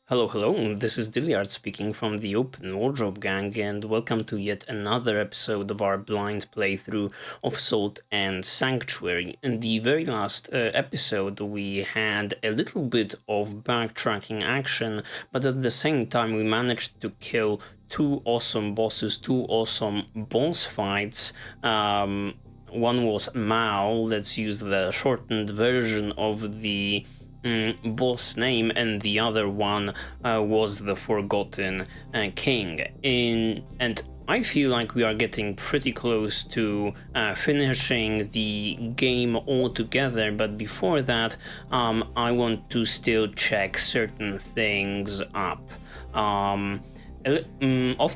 Hello, this is Dilliard speaking from the Open Wardrobe Gang, and welcome to yet another episode of our blind playthrough of Salt and Sanctuary. In the very last episode, we had a little bit of backtracking action, but at the same time, we managed to kill two awesome bosses, two awesome boss fights. One was Mao. Let's use the shortened version of the boss name, and the other one was the Forgotten King. And I feel like we are getting pretty close to finishing the game altogether, but before that, I want to still check certain things up. Off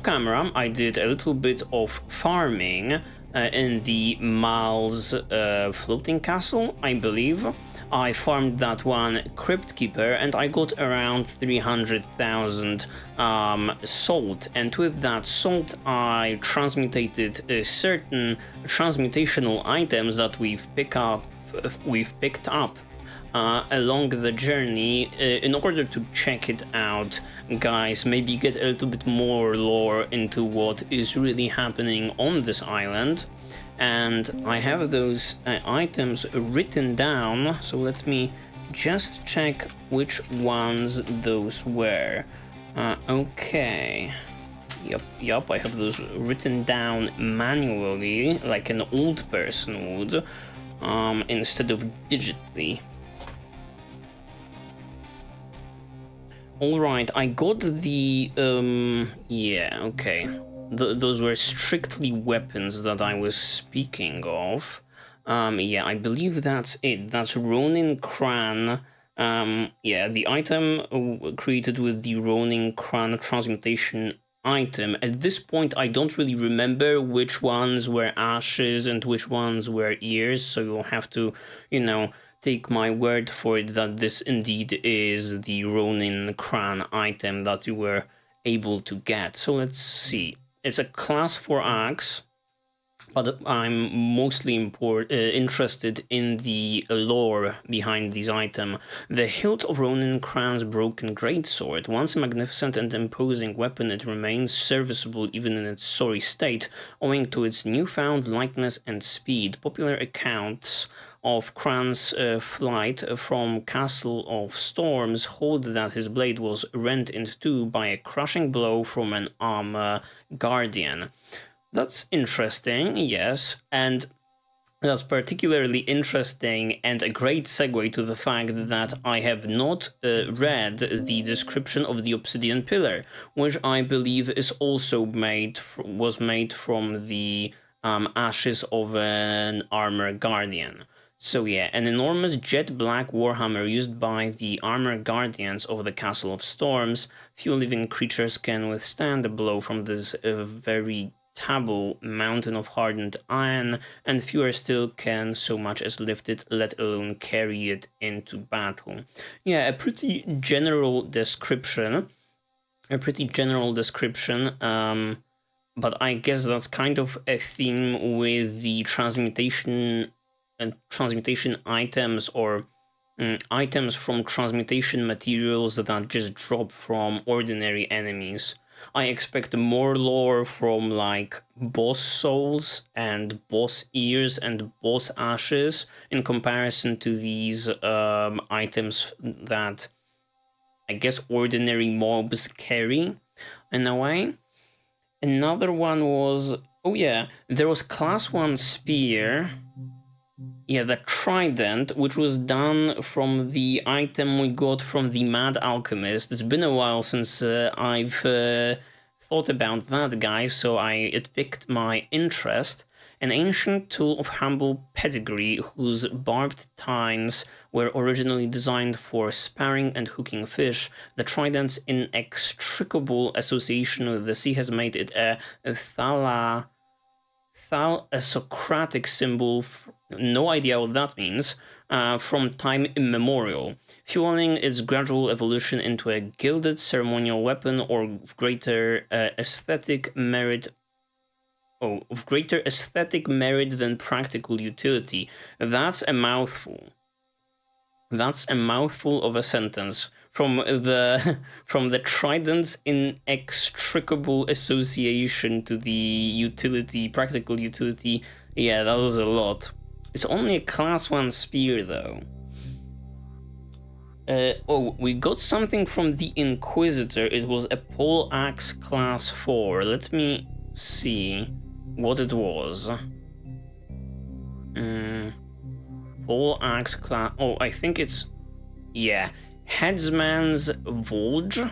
camera, I did a little bit of farming in the Mal's floating castle, I believe. I farmed that one Crypt Keeper and I got around 300,000 salt, and with that salt I transmutated certain transmutational items that we've picked up along the journey in order to check it out, guys. Maybe get a little bit more lore into what is really happening on this island. And I have those items written down, so let me just check which ones those were. Okay. Yep, I have those written down manually, like an old person would, instead of digitally. Alright, I got the, yeah, okay. Those were strictly weapons that I was speaking of. Yeah, I believe that's it. That's Ronin Cran. Yeah, the item created with the Ronin Cran transmutation item. At this point, I don't really remember which ones were ashes and which ones were ears, so you'll have to, take my word for it that this indeed is the Ronin Cran item that you were able to get. So let's see. It's a class 4 axe, but I'm mostly interested in the lore behind this item. The hilt of Ronin Cran's broken greatsword. Once a magnificent and imposing weapon, it remains serviceable even in its sorry state, owing to its newfound lightness and speed. Popular accounts of Cran's flight from Castle of Storms hold that his blade was rent in two by a crushing blow from an armor guardian. That's interesting, yes, and that's particularly interesting and a great segue to the fact that I have not read the description of the obsidian pillar, which I believe is also was made from the ashes of an armor guardian. So yeah, an enormous jet black warhammer used by the armor guardians of the Castle of Storms. Few living creatures can withstand a blow from this very veritable mountain of hardened iron, and fewer still can so much as lift it, let alone carry it into battle. Yeah, a pretty general description. But I guess that's kind of a theme with the transmutation items, or items from transmutation materials that just drop from ordinary enemies. I expect more lore from like boss souls and boss ears and boss ashes in comparison to these items that I guess ordinary mobs carry in a way. Another one was, oh yeah, there was class 1 spear. Yeah, the trident, which was done from the item we got from the Mad Alchemist. It's been a while since I've thought about that guy, so it piqued my interest. An ancient tool of humble pedigree whose barbed tines were originally designed for sparring and hooking fish, the trident's inextricable association with the sea has made it a Socratic symbol, no idea what that means, from time immemorial, fueling its gradual evolution into a gilded ceremonial weapon of greater aesthetic merit than practical utility. That's a mouthful. That's a mouthful of a sentence. from the from the trident's inextricable association to the utility, practical utility. Yeah, that was a lot. It's only a class 1 spear though. Oh, we got something from the Inquisitor. It was a pole axe class 4. Let me see what it was. Pole axe class. Oh, I think it's, yeah, Headsman's Volge.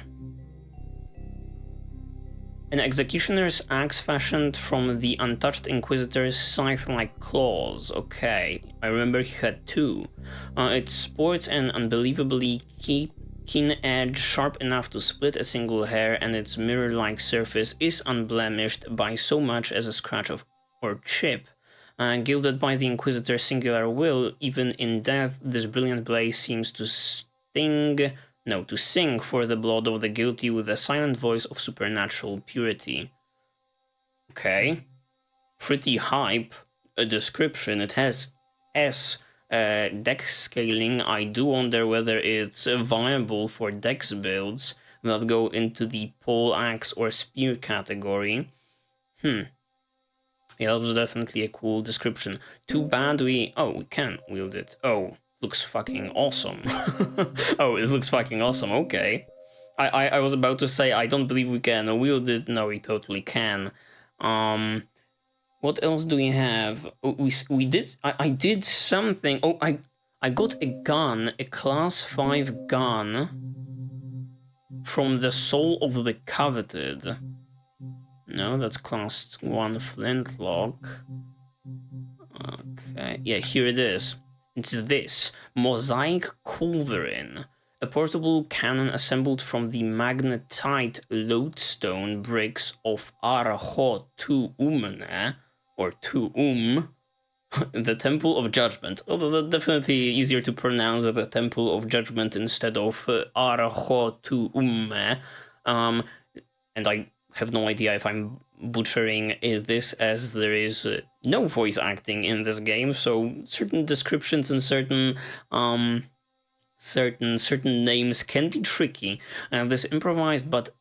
An executioner's axe fashioned from the untouched Inquisitor's scythe-like claws. Okay, I remember he had 2. It sports an unbelievably keen edge, sharp enough to split a single hair, and its mirror-like surface is unblemished by so much as a scratch or chip. Gilded by the Inquisitor's singular will, even in death, this brilliant blade seems to sing for the blood of the guilty with a silent voice of supernatural purity. Okay. Pretty hype a description. It has S dex scaling. I do wonder whether it's viable for dex builds that go into the pole axe or spear category. Yeah, that was definitely a cool description. Too bad we can wield it. Oh, looks fucking awesome. Oh, it looks fucking awesome. Okay. I was about to say I don't believe we can wield it. No, we totally can. What else do we have? Oh, we did. I did something. Oh, I got a gun, a class 5 gun from the Soul of the Coveted. No, that's class 1 flintlock. Okay, yeah, here it is. It's this Mosaic Culverin, a portable cannon assembled from the magnetite lodestone bricks of Araho Tu Umne, or Tu the Temple of Judgment. Although definitely easier to pronounce the Temple of Judgment instead of Araho Tu Umme. And I have no idea if I'm butchering this, as there is no voice acting in this game, so certain descriptions and certain names can be tricky. This improvised, but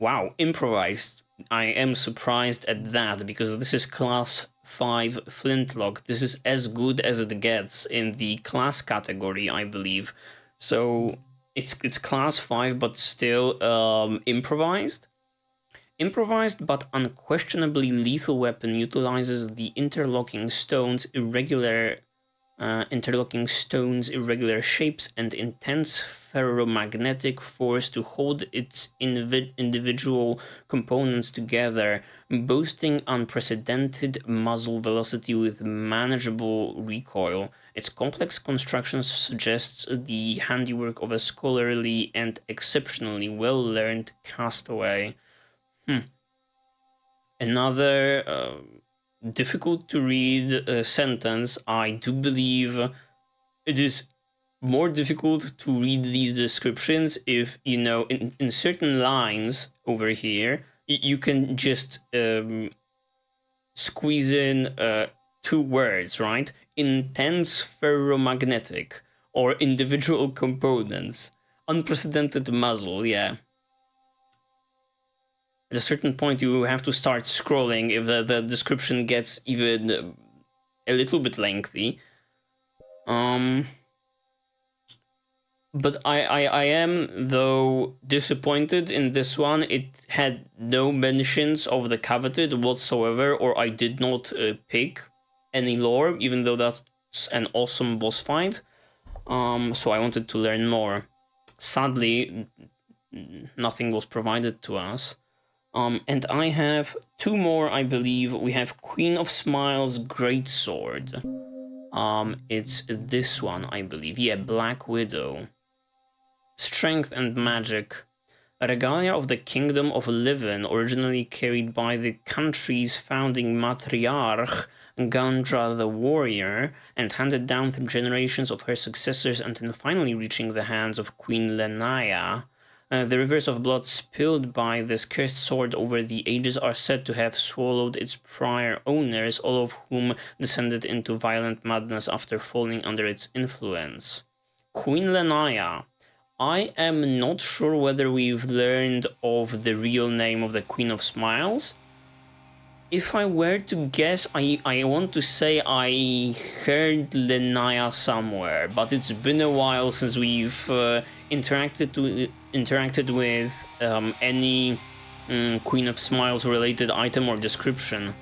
wow, improvised. I am surprised at that, because this is class 5 flintlock. This is as good as it gets in the class category, I believe. So it's class 5, but still improvised. Improvised but unquestionably lethal weapon utilizes the interlocking stones' irregular shapes and intense ferromagnetic force to hold its individual components together, boasting unprecedented muzzle velocity with manageable recoil. Its complex construction suggests the handiwork of a scholarly and exceptionally well-learned castaway. Another difficult to read sentence. I do believe it is more difficult to read these descriptions if, you know, in certain lines over here, you can just squeeze in 2 words, right? Intense ferromagnetic, or individual components. Unprecedented muzzle, yeah. At a certain point, you have to start scrolling if the description gets even a little bit lengthy. But I am, though, disappointed in this one. It had no mentions of the Coveted whatsoever, or I did not pick any lore, even though that's an awesome boss fight. So I wanted to learn more. Sadly, nothing was provided to us. And I have 2 more, I believe. We have Queen of Smiles Greatsword. It's this one, I believe. Yeah, Black Widow. Strength and Magic. A regalia of the Kingdom of Livin, originally carried by the country's founding matriarch, Gandra the Warrior, and handed down through generations of her successors until finally reaching the hands of Queen Lenaya. The rivers of blood spilled by this cursed sword over the ages are said to have swallowed its prior owners, all of whom descended into violent madness after falling under its influence. Queen Lenaya, I am not sure whether we've learned of the real name of the Queen of Smiles. If I were to guess, I want to say I heard Lenaya somewhere, but it's been a while since we've interacted with any Queen of Smiles related item or description.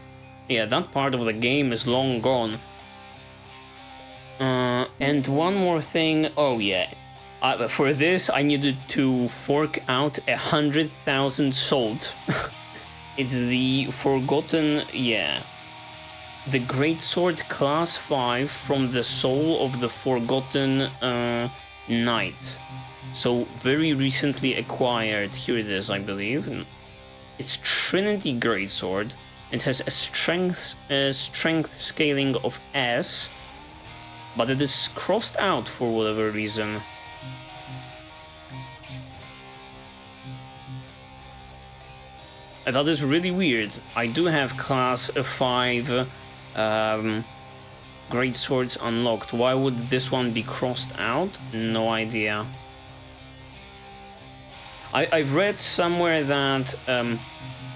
Yeah, that part of the game is long gone. And one more thing, oh yeah, for this I needed to fork out 100,000 salt. It's the Forgotten, yeah. The Greatsword Class 5 from the Soul of the Forgotten Knight. So, very recently acquired. Here it is, I believe. It's Trinity Greatsword. It has a strength scaling of S, but it is crossed out for whatever reason. That is really weird. I do have class 5 great swords unlocked. Why would this one be crossed out? No idea. I've read somewhere that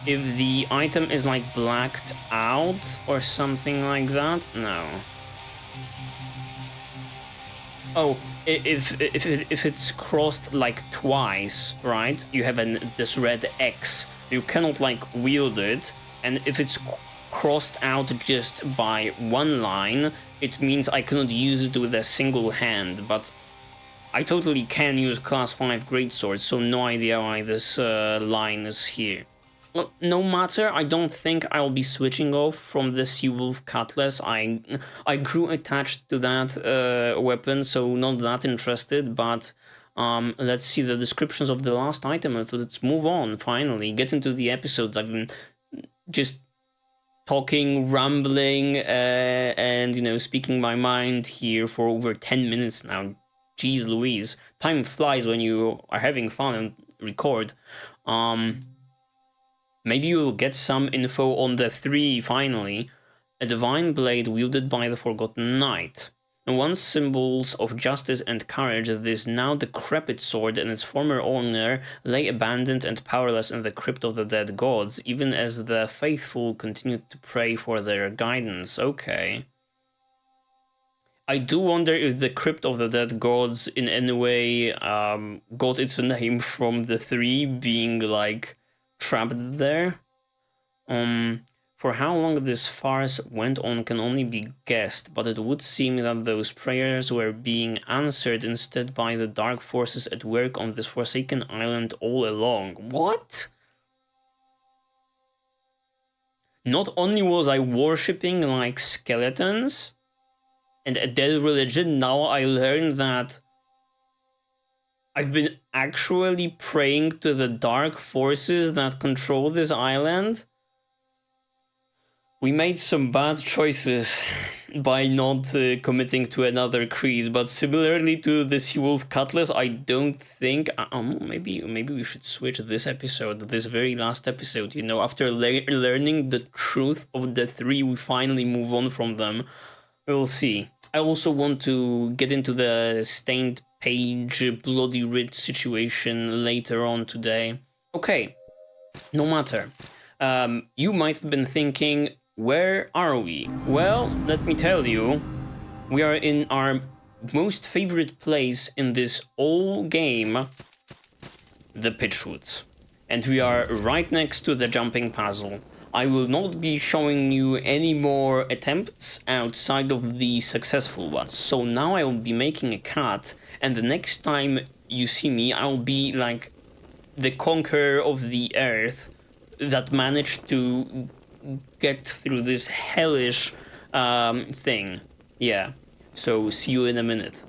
if the item is like blacked out or something like that. No. Oh, if it's crossed like twice, right? You have this red X. You cannot like wield it, and if it's crossed out just by one line, it means I cannot use it with a single hand, but I totally can use class 5 greatswords, so no idea why this line is here. Well, no matter, I don't think I'll be switching off from the Seawolf Cutlass. I grew attached to that weapon, so not that interested, but let's see the descriptions of the last item. Let's move on, finally. Get into the episodes. I've been just talking, rambling, and, you know, speaking my mind here for over 10 minutes now. Jeez Louise. Time flies when you are having fun and record. Maybe you'll get some info on the 3, finally. A divine blade wielded by the Forgotten Knight. Once symbols of justice and courage, this now decrepit sword and its former owner lay abandoned and powerless in the crypt of the dead gods, even as the faithful continued to pray for their guidance. Okay. I do wonder if the crypt of the dead gods in any way got its name from the 3 being like trapped there. For how long this farce went on can only be guessed, but it would seem that those prayers were being answered instead by the dark forces at work on this forsaken island all along. What? Not only was I worshipping like skeletons and a dead religion, now I learned that I've been actually praying to the dark forces that control this island. We made some bad choices by not committing to another creed, but similarly to the Seawolf Cutlass, I don't think... maybe we should switch this episode, this very last episode, you know, after learning the truth of the 3, we finally move on from them. We'll see. I also want to get into the stained page, bloody writ situation later on today. Okay, no matter. You might have been thinking, where are we? Well, let me tell you, we are in our most favorite place in this whole game, the Pitchwoods. And we are right next to the jumping puzzle. I will not be showing you any more attempts outside of the successful ones. So now I will be making a cut, and the next time you see me, I will be like the conqueror of the earth that managed to get through this hellish thing. Yeah, so see you in a minute.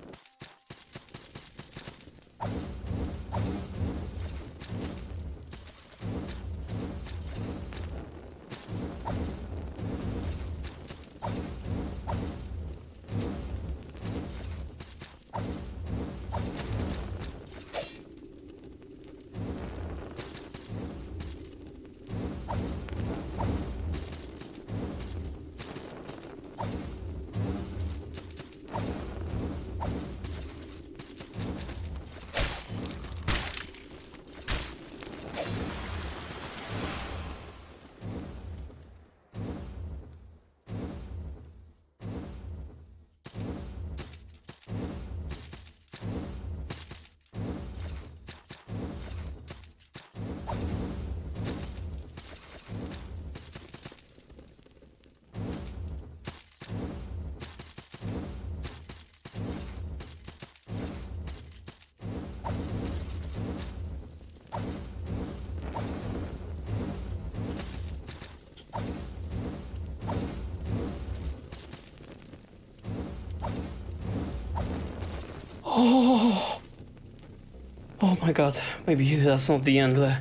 Oh my god, maybe that's not the end.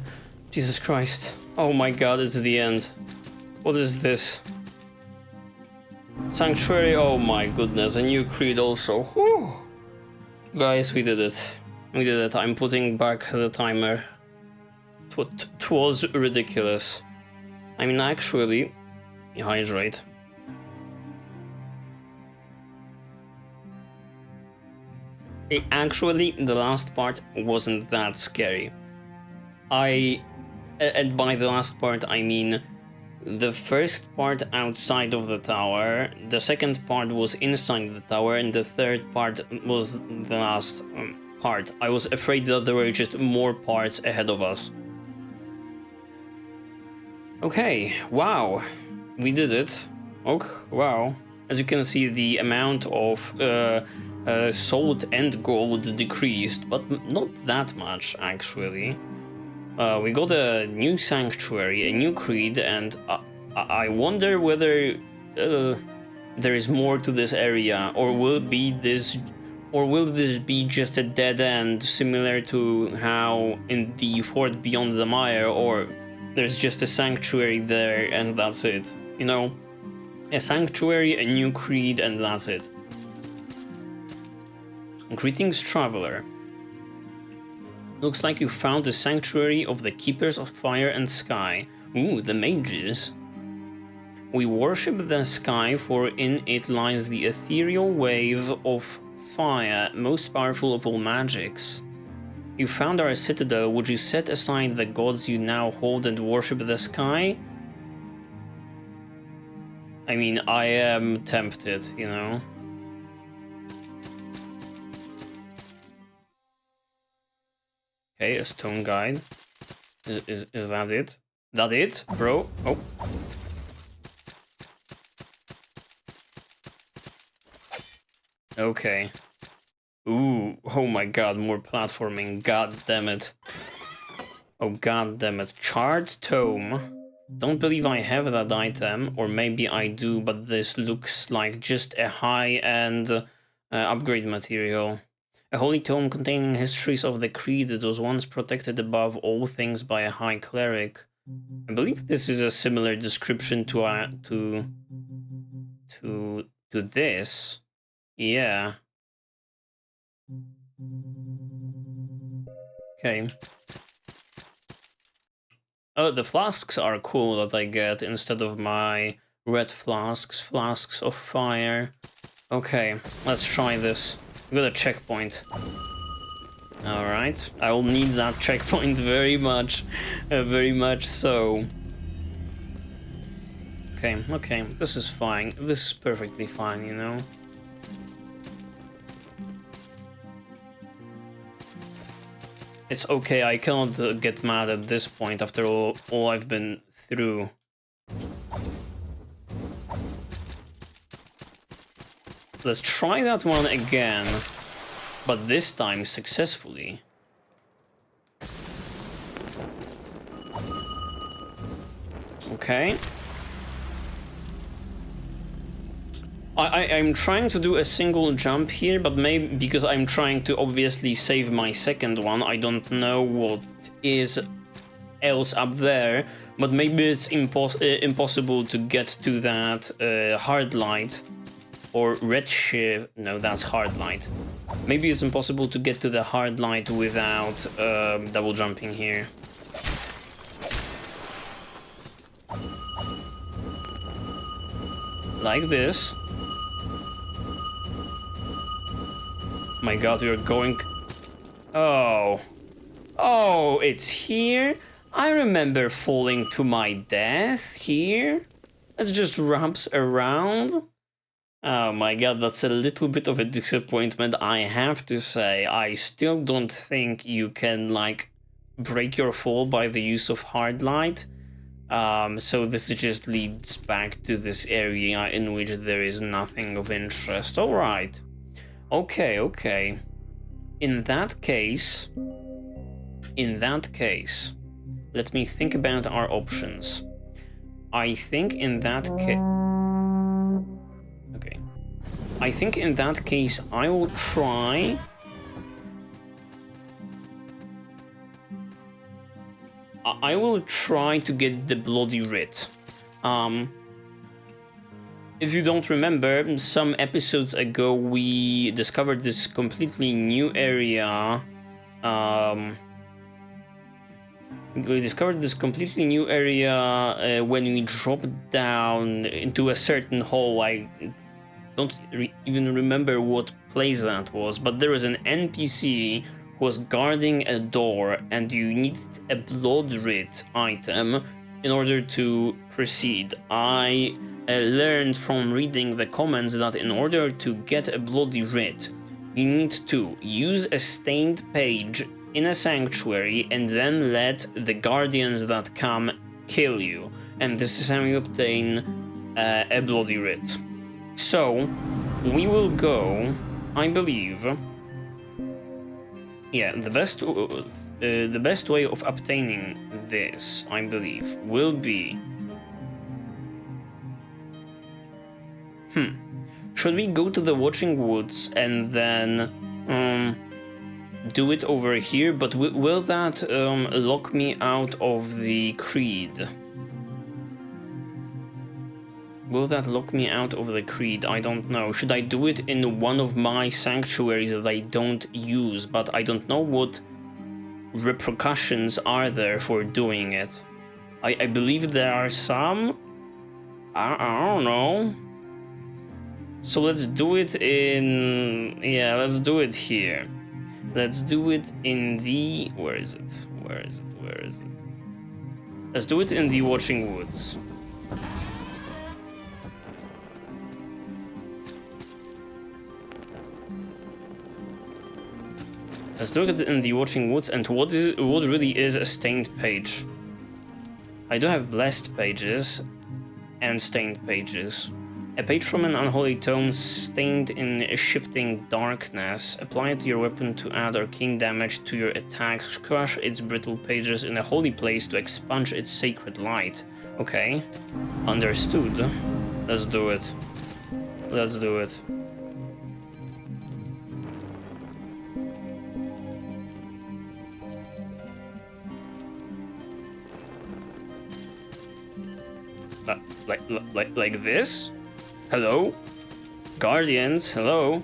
Jesus Christ. Oh my god, it's the end. What is this? Sanctuary, oh my goodness, a new creed also. Whew. Guys, we did it. We did it. I'm putting back the timer. It was ridiculous. I mean, actually, hydrate. Actually, the last part wasn't that scary. And by the last part, I mean the first part outside of the tower, the second part was inside the tower, and the third part was the last part. I was afraid that there were just more parts ahead of us. Okay, wow, we did it. Okay, wow. As you can see, the amount of salt and gold decreased, but not that much, actually. We got a new sanctuary, a new creed, and I wonder whether there is more to this area, or will this be just a dead end, similar to how in the fort beyond the mire, or there's just a sanctuary there and that's it. You know, a sanctuary, a new creed, and that's it. Greetings, traveler. Looks like you found the sanctuary of the Keepers of Fire and Sky. Ooh, the mages. We worship the sky, for in it lies the ethereal wave of fire, most powerful of all magics. You found our citadel. Would you set aside the gods you now hold and worship the sky? I mean, I am tempted, you know? Okay, a stone guide. Is that it? That it, bro? Oh. Okay. Ooh, oh my god, more platforming. God damn it. Oh god damn it. Charred tome. Don't believe I have that item, or maybe I do, but this looks like just a high-end upgrade material. A holy tome containing histories of the creed that was once protected above all things by a high cleric. I believe this is a similar description to this. Yeah. Okay. Oh, the flasks are cool that I get instead of my red flasks. Flasks of fire. Okay, let's try this. We got a checkpoint. Alright, I will need that checkpoint very much so. Okay, this is fine. This is perfectly fine, you know? It's okay, I cannot get mad at this point after all I've been through. Let's try that one again, but this time successfully. Okay. I'm trying to do a single jump here, but maybe because I'm trying to obviously save my second one, I don't know what is else up there, but maybe it's impossible to get to that hard light or red shift. No, that's hard light. Maybe it's impossible to get to the hard light without double jumping here. Like this. My god, you're going... Oh. Oh, it's here? I remember falling to my death here. It just wraps around. Oh my god, that's a little bit of a disappointment, I have to say. I still don't think you can, like, break your fall by the use of hard light. So this just leads back to this area in which there is nothing of interest. Alright. Okay. In that case, let me think about our options. I think in that case... Okay. I think in that case, I will try... I will try to get the bloody writ. If you don't remember, some episodes ago we discovered this completely new area. We discovered this completely new area when we dropped down into a certain hole. I don't even remember what place that was, but there was an NPC who was guarding a door, and you needed a blood writ item in order to proceed. I learned from reading the comments that in order to get a bloody writ, you need to use a stained page in a sanctuary and then let the guardians that come kill you. And this is how you obtain a bloody writ. So, we will go, I believe... Yeah, the best way of obtaining this, I believe, will be... Should we go to the Watching Woods and then do it over here? But will that lock me out of the Creed? Will that lock me out of the Creed? I don't know. Should I do it in one of my sanctuaries that I don't use? But I don't know what repercussions are there for doing it. I believe there are some. I don't know. So let's do it in... Yeah, let's do it here. Let's do it in the... Where is it? Where is it? Where is it? Let's do it in the Watching Woods. Let's do it in the Watching Woods. And what really is a stained page? I do have blessed pages and stained pages. A page from an unholy tome stained in shifting darkness. Apply it to your weapon to add arcane damage to your attacks. Crush its brittle pages in a holy place to expunge its sacred light. Okay, understood. Let's do it. Let's do it. Like this? Hello? Guardians, hello?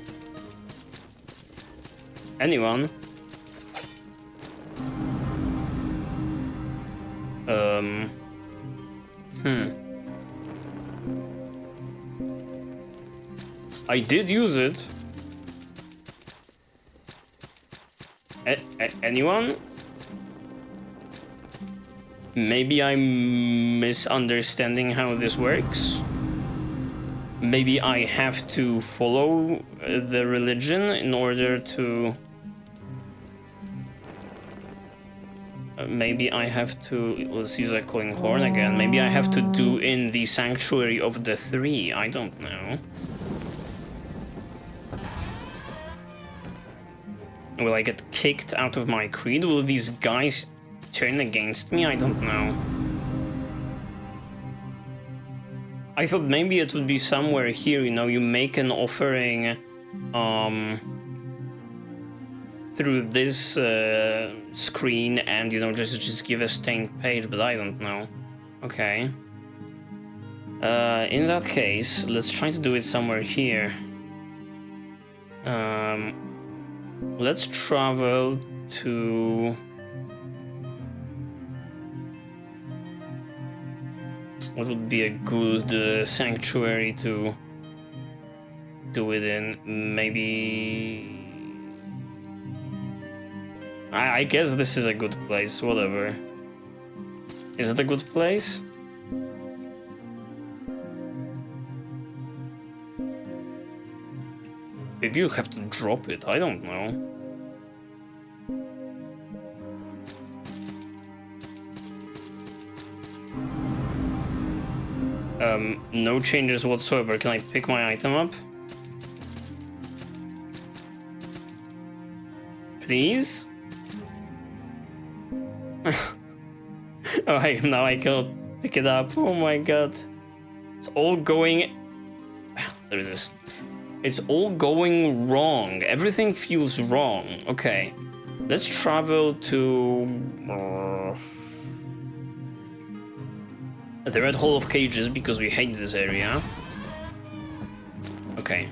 Anyone? I did use it. Anyone? Maybe I'm misunderstanding how this works. Maybe I have to follow the religion in order to... maybe I have to... Let's use a calling horn again. Maybe I have to do in the Sanctuary of the Three. I don't know. Will I get kicked out of my creed? Will these guys turn against me? I don't know. I thought maybe it would be somewhere here, you know, you make an offering through this screen and, you know, just give a stained page, but I don't know. Okay. In that case, let's try to do it somewhere here. Let's travel to... What would be a good sanctuary to do it in? Maybe... I guess this is a good place, whatever. Is it a good place? Maybe you have to drop it, I don't know. No changes whatsoever. Can I pick my item up? Please? Oh, now I cannot pick it up. Oh my god. It's all going... There it is. It's all going wrong. Everything feels wrong. Okay. Let's travel to... The red hole of cages, because we hate this area. Okay.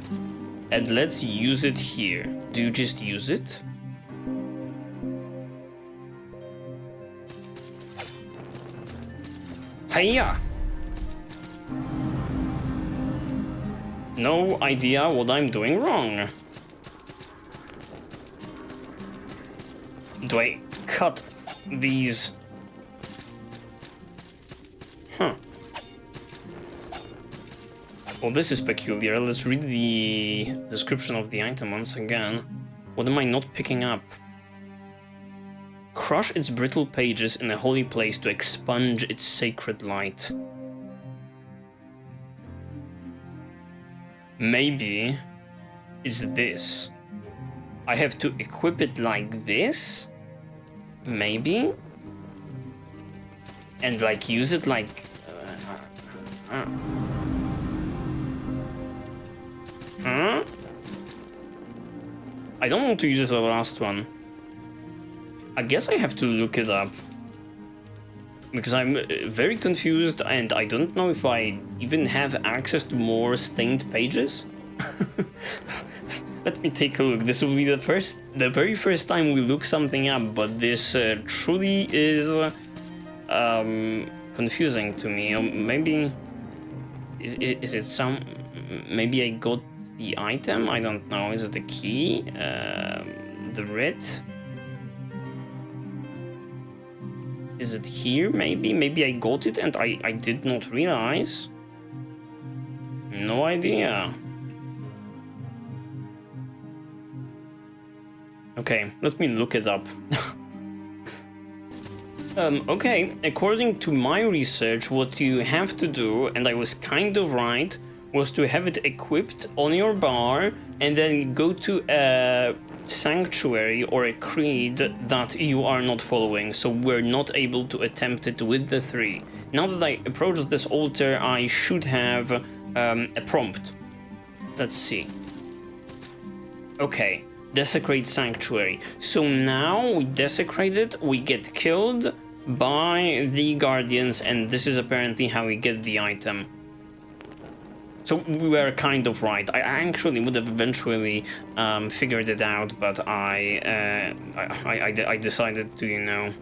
And let's use it here. Do you just use it? Hiya! No idea what I'm doing wrong. Do I cut these? Huh. Well, this is peculiar. Let's read the description of the item once again. What am I not picking up? Crush its brittle pages in a holy place to expunge its sacred light. Maybe it's this. I have to equip it like this? Maybe? And like use it like... Huh? I don't want to use the last one. I guess I have to look it up. Because I'm very confused and I don't know if I even have access to more stained pages. Let me take a look. This will be the very first time we look something up, but this truly is confusing to me. Maybe is it some? Maybe I got the item. I don't know. Is it a key? The writ. Is it here? Maybe I got it and I did not realize. No idea. Okay, let me look it up. Okay, according to my research, what you have to do, and I was kind of right, was to have it equipped on your bar and then go to a sanctuary or a creed that you are not following, so we're not able to attempt it with the 3. Now that I approach this altar, I should have a prompt. Let's see. Okay. Desecrate sanctuary. So now we desecrate it, we get killed by the guardians, and this is apparently how we get the item. So we were kind of right. I actually would have eventually figured it out, but I decided to, you know,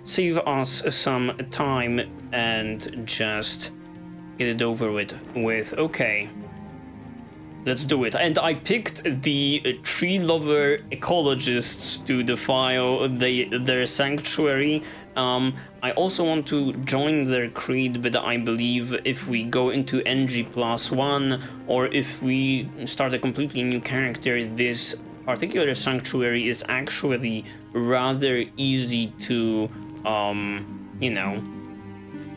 save us some time and just get it over with. Okay. Let's do it. And I picked the tree lover ecologists to defile their sanctuary. I also want to join their creed, but I believe if we go into NG+1 or if we start a completely new character, this particular sanctuary is actually rather easy to, you know,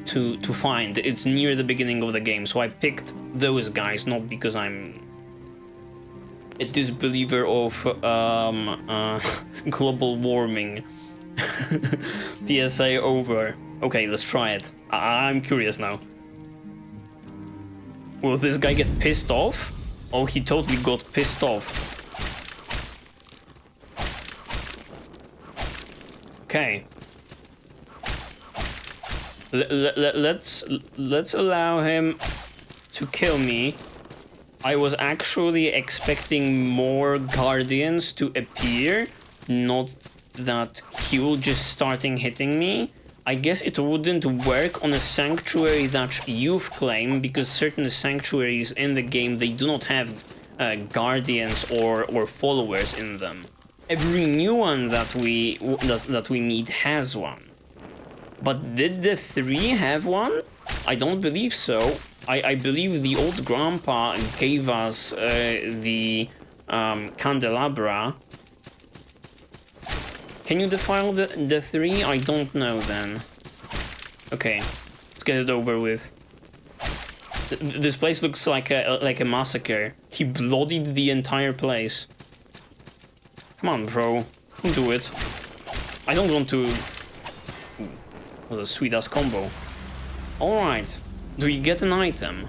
to find. It's near the beginning of the game, so I picked those guys, not because I'm a disbeliever of global warming. PSA over. Okay, let's try it. I'm curious now. Will this guy get pissed off? Oh, he totally got pissed off. Okay. Let's allow him to kill me. I was actually expecting more guardians to appear, not that he will just starting hitting me. I guess it wouldn't work on a sanctuary that you've claimed, because certain sanctuaries in the game, they do not have guardians or followers in them. Every new one that we meet has one. But did the 3 have one? I don't believe so. I believe the old grandpa gave us the candelabra. Can you defile the 3? I don't know then. Okay, let's get it over with. This place looks like a massacre. He bloodied the entire place. Come on, bro. Do it. I don't want to... Ooh, that was a sweet-ass combo. Alright. Do we get an item?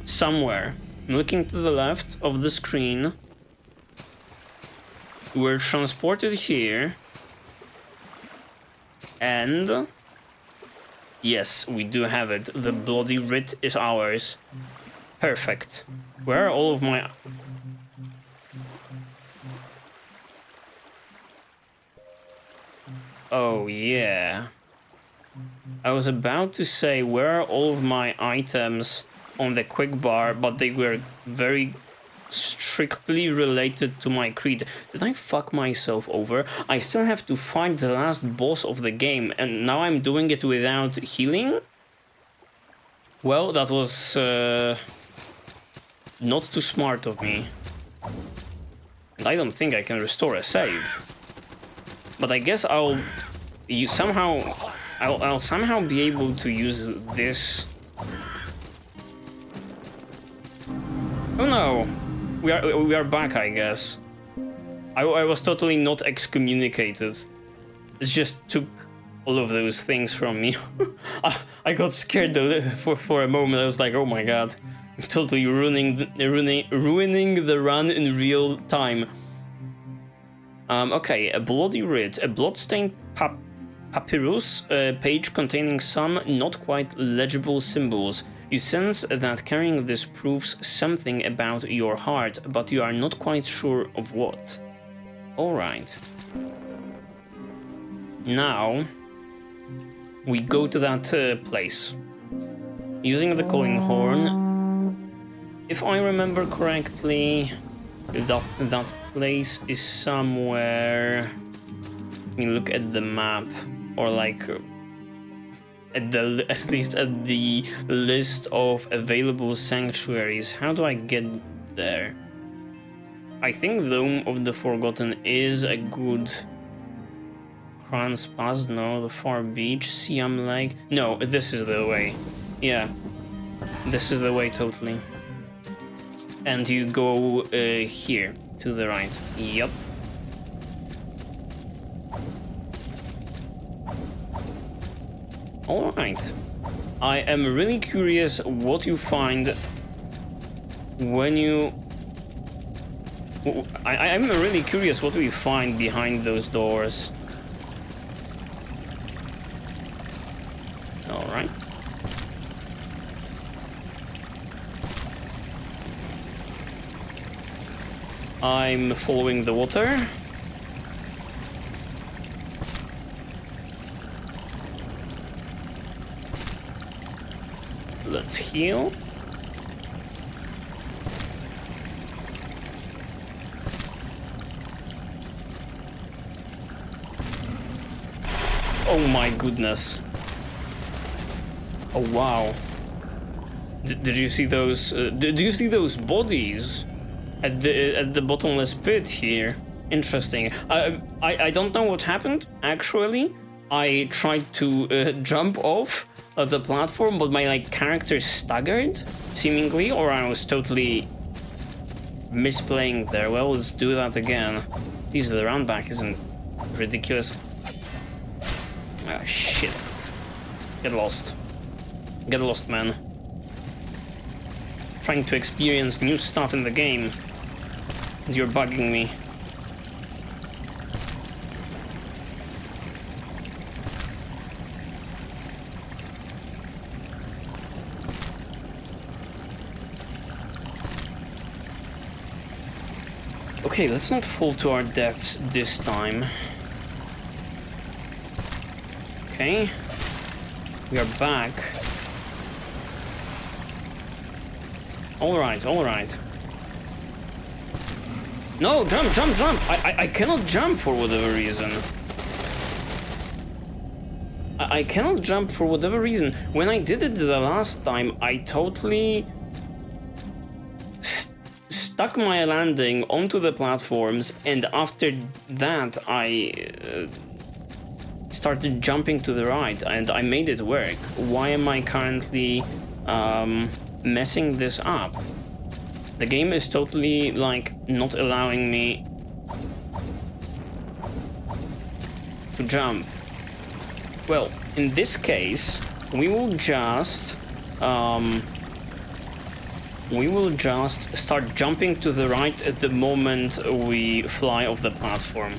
Somewhere. I'm looking to the left of the screen. We're transported here. And... Yes, we do have it. The bloody writ is ours. Perfect. Where are all of my... Oh, yeah. I was about to say, where are all of my items on the quick bar, but they were very strictly related to my creed. Did I fuck myself over? I still have to fight the last boss of the game, and now I'm doing it without healing? Well, that was not too smart of me. And I don't think I can restore a save. But I guess I'll somehow be able to use this. Oh no, we are back, I guess. I was totally not excommunicated. It just took all of those things from me. I got scared though for a moment. I was like, oh my god, I'm totally ruining the run in real time. Okay, a bloody writ, a bloodstained papyrus page containing some not quite legible symbols. You sense that carrying this proves something about your heart, but you are not quite sure of what. Alright. Now, we go to that place. Using the calling horn, if I remember correctly, that place is somewhere... Let me look at the map, or like... at least at the list of available sanctuaries. How do I get there? I think Dome of the Forgotten is a good Kranspaz, no, the Far Beach, Siam Lake. No, this is the way. Yeah, this is the way totally. And you go here, to the right. Yup. Alright. I am really curious what you find when you... I'm really curious what we find behind those doors. Alright. I'm following the water. Let's heal. Oh my goodness. Oh wow. Did you see those? Did you see those bodies at the bottomless pit here? Interesting. I don't know what happened actually. I tried to jump off the platform, but my character staggered seemingly, or I was totally misplaying there. Well, let's do that again. Jeez, the round back isn't ridiculous. Ah, shit. Get lost. Get lost, man. Trying to experience new stuff in the game. And you're bugging me. Okay, let's not fall to our deaths this time. Okay. We are back. Alright, alright. No, jump, jump, jump! I cannot jump for whatever reason. I cannot jump for whatever reason. When I did it the last time, I totally stuck my landing onto the platforms, and after that I started jumping to the right, and I made it work. Why am I currently messing this up? The game is totally not allowing me to jump. Well, in this case, we will just start jumping to the right at the moment we fly off the platform.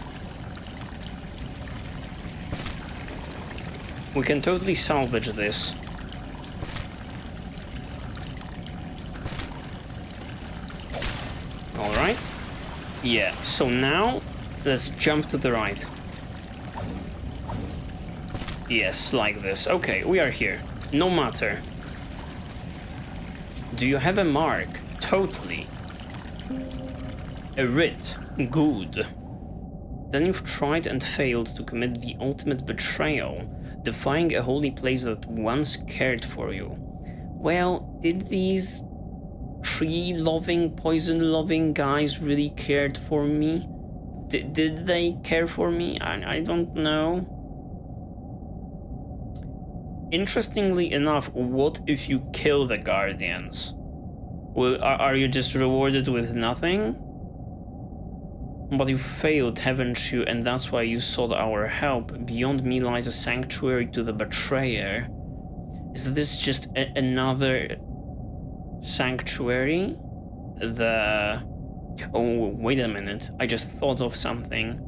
We can totally salvage this. Alright. Yeah, so now let's jump to the right. Yes, like this. Okay, we are here. No matter. Do you have a mark? Totally. A writ. Good. Then you've tried and failed to commit the ultimate betrayal, defying a holy place that once cared for you. Well, did these tree-loving, poison-loving guys really cared for me? Did they care for me? I don't know. Interestingly enough, what if you kill the Guardians? Well, are you just rewarded with nothing? But you failed, haven't you? And that's why you sought our help. Beyond me lies a sanctuary to the betrayer. Is this just another sanctuary? Oh, wait a minute. I just thought of something.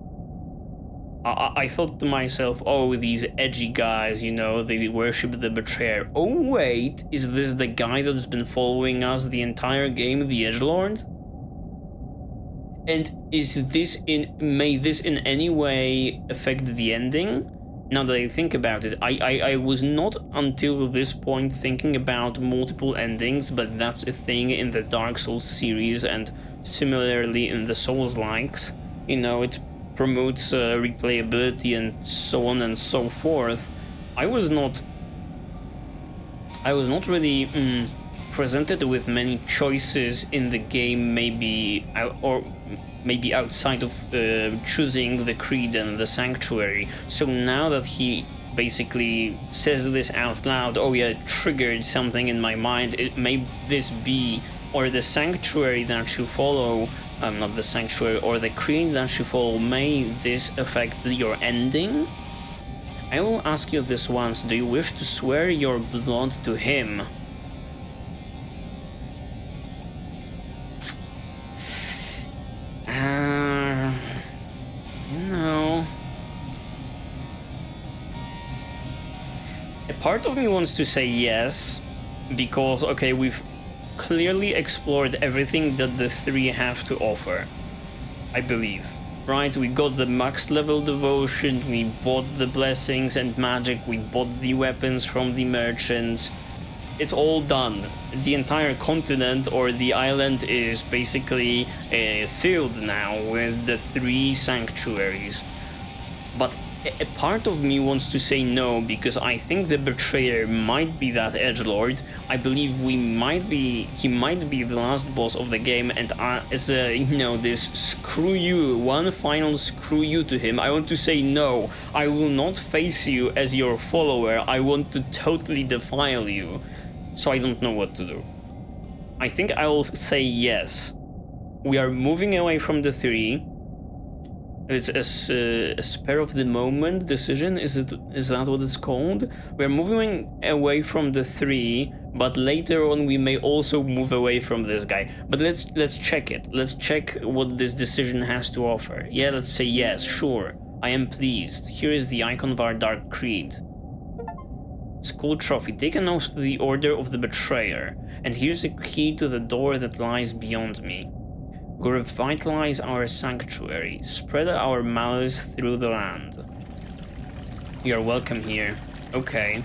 I thought to myself, oh, these edgy guys, you know, they worship the betrayer. Oh, wait, is this the guy that's been following us the entire game, the Edgelord? And may this in any way affect the ending? Now that I think about it, I was not until this point thinking about multiple endings, but that's a thing in the Dark Souls series and similarly in the Souls-likes. You know, it promotes replayability and so on and so forth. I was not really presented with many choices in the game, maybe outside of choosing the creed and the sanctuary. So now that he basically says this out loud, oh yeah, it triggered something in my mind. It may this be, or the sanctuary that you follow, not the sanctuary, or the creed that you follow, may this affect your ending? I will ask you this once. Do you wish to swear your blood to him? No. A part of me wants to say yes, because, okay, we've clearly explored everything that the three have to offer, I believe. Right, we got the max level devotion, we bought the blessings and magic, we bought the weapons from the merchants. It's all done. The entire continent or the island is basically filled now with the three sanctuaries. But a part of me wants to say no, because I think the betrayer might be that edgelord. I believe he might be the last boss of the game, and as a, you know, this screw you, one final screw you to him, I want to say no. I will not face you as your follower. I want to totally defile you. So I don't know what to do. I think I will say yes. We are moving away from the three. It's a spur of the moment decision. Is that what it's called? We're moving away from the three, but later on we may also move away from this guy. But let's check it. Let's check what this decision has to offer. Yeah, let's say yes, sure. I am pleased. Here is the icon of our dark creed. School trophy. Take an oath to the order of the betrayer. And here's the key to the door that lies beyond me. Go revitalize our sanctuary. Spread our malice through the land. You're welcome here. Okay.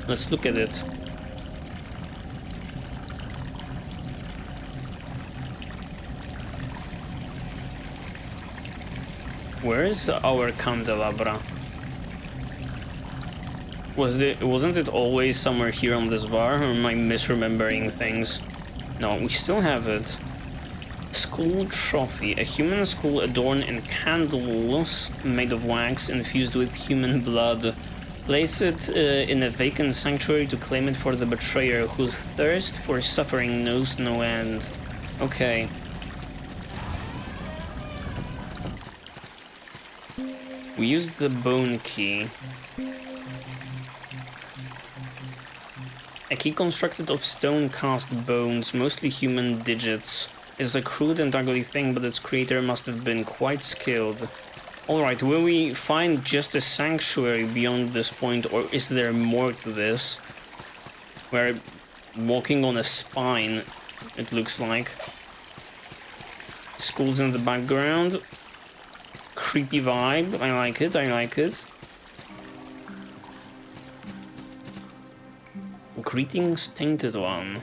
Let's look at it. Where is our candelabra? Wasn't it always somewhere here on this bar, or am I misremembering things? No, we still have it. School trophy. A human skull adorned in candles made of wax infused with human blood. Place it in a vacant sanctuary to claim it for the betrayer, whose thirst for suffering knows no end. Okay. We used the bone key. A key constructed of stone-cast bones, mostly human digits. It's a crude and ugly thing, but its creator must have been quite skilled. Alright, will we find just a sanctuary beyond this point, or is there more to this? We're walking on a spine, it looks like. Schools in the background. Creepy vibe. I like it, I like it. Greetings, Tainted One.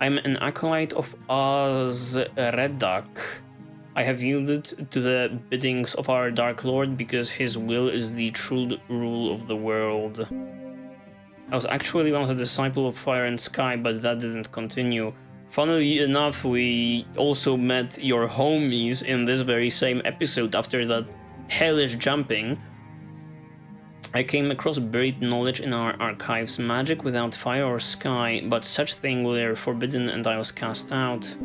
I'm an acolyte of Azredak. I have yielded to the biddings of our Dark Lord because his will is the true rule of the world. I was actually once a disciple of Fire and Sky, but that didn't continue. Funnily enough, we also met your homies in this very same episode after that hellish jumping. I came across buried knowledge in our archives, magic without fire or sky, but such things were forbidden and I was cast out.